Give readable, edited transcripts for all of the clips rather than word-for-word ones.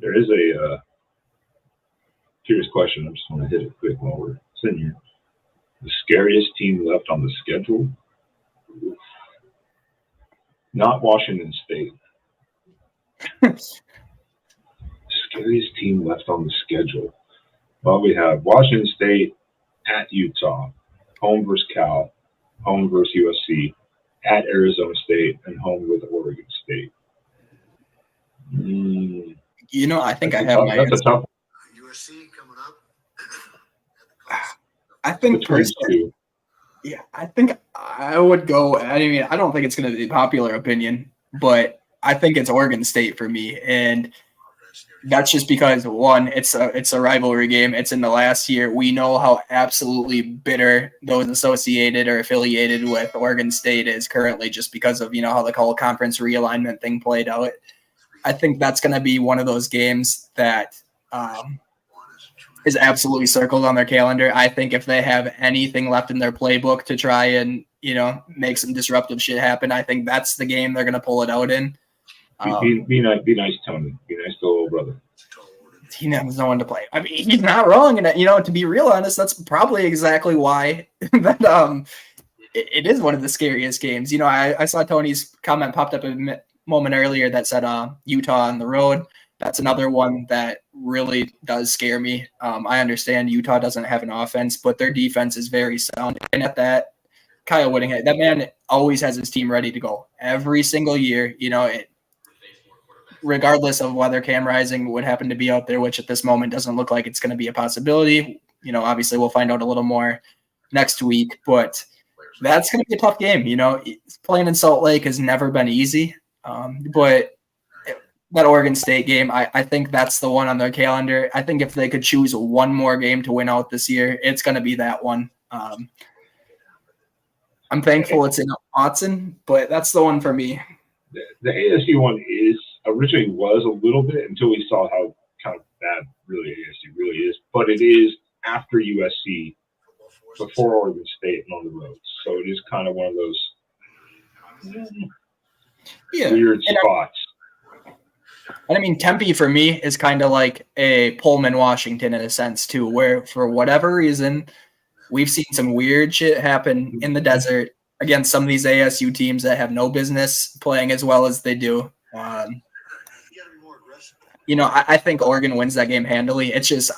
There is a serious question. I just want to hit it quick while we're sitting here. The scariest team left on the schedule? Not Washington State. Scariest team left on the schedule. Well, we have Washington State at Utah, home versus Cal, home versus USC, at Arizona State, and home with Oregon State. I think I have my answer. That's a tough one. USC coming up. I think personally, I think I would go. I mean, I don't think it's going to be a popular opinion, but I think it's Oregon State for me, and that's just because one, it's a rivalry game. It's in the last year. We know how absolutely bitter those associated or affiliated with Oregon State is currently, just because of how the whole conference realignment thing played out. I think that's going to be one of those games that is absolutely circled on their calendar. I think if they have anything left in their playbook to try and, make some disruptive shit happen, I think that's the game they're going to pull it out in. Be nice, Tony. Be nice to the little brother. He has no one to play. I mean, he's not wrong in it. To be real honest, that's probably exactly why that it is one of the scariest games. I saw Tony's comment popped up a moment earlier that said Utah on the road. That's another one that really does scare me. I understand Utah doesn't have an offense, but their defense is very sound. And at that, Kyle Whittingham, that man always has his team ready to go every single year. Regardless of whether Cam Rising would happen to be out there, which at this moment doesn't look like it's going to be a possibility. Obviously we'll find out a little more next week, but that's going to be a tough game. Playing in Salt Lake has never been easy, but that Oregon State game, I think that's the one on their calendar. I think if they could choose one more game to win out this year, it's going to be that one. I'm thankful it's in Autzen, but that's the one for me. The ASU one originally was a little bit until we saw how kind of bad really ASU really is. But it is after USC, before Oregon State, and on the road. So it is kind of one of those weird spots. And I mean, Tempe for me is kind of like a Pullman, Washington in a sense too, where for whatever reason, we've seen some weird shit happen in the desert against some of these ASU teams that have no business playing as well as they do. I think Oregon wins that game handily. It's just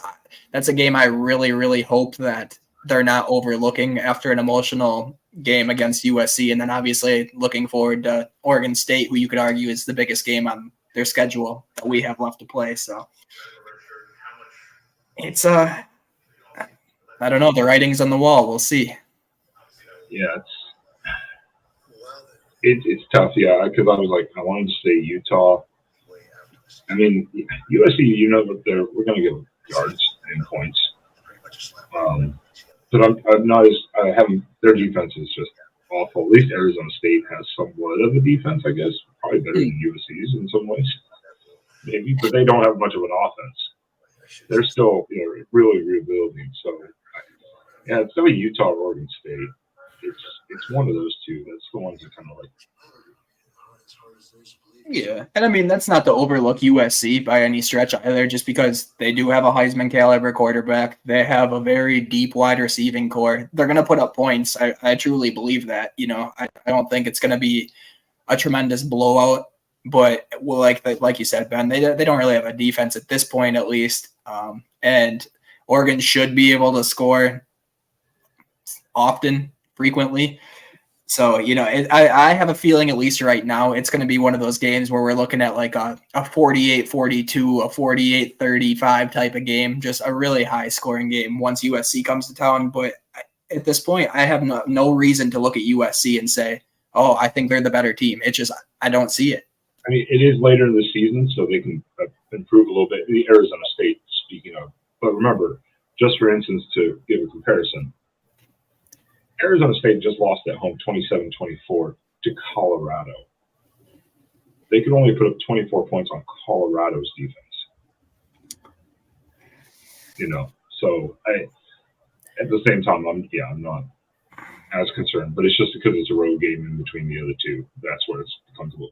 that's a game I really, really hope that they're not overlooking after an emotional game against USC. And then obviously looking forward to Oregon State, who you could argue is the biggest game on their schedule that we have left to play. So it's I don't know. The writing's on the wall. We'll see. Yeah, it's tough. Yeah, because I was like, I wanted to say Utah. I mean, USC. We're going to get yards and points. But I'm not as I haven't. Their defense is just awful. At least Arizona State has somewhat of a defense, I guess. Probably better than USC's in some ways, maybe. But they don't have much of an offense. They're still, really rebuilding. So. Yeah, it's going to be Utah or Oregon State. It's one of those two. That's the ones that kind of like. Yeah, and I mean that's not to overlook USC by any stretch either. Just because they do have a Heisman caliber quarterback, they have a very deep wide receiving core. They're going to put up points. I truly believe that. I don't think it's going to be a tremendous blowout. But like you said, Ben, they don't really have a defense at this point, at least. And Oregon should be able to score often, frequently. So, I have a feeling, at least right now, it's going to be one of those games where we're looking at like a 48-42, a 48-35 type of game, just a really high scoring game once USC comes to town. But at this point, I have no reason to look at USC and say, oh, I think they're the better team. It's just, I don't see it. I mean, it is later in the season, so they can improve a little bit. The Arizona State, speaking of. But remember, just for instance, to give a comparison, Arizona State just lost at home 27-24 to Colorado. They could only put up 24 points on Colorado's defense. So at the same time, I'm not as concerned, but it's just because it's a road game in between the other two. That's where it becomes a little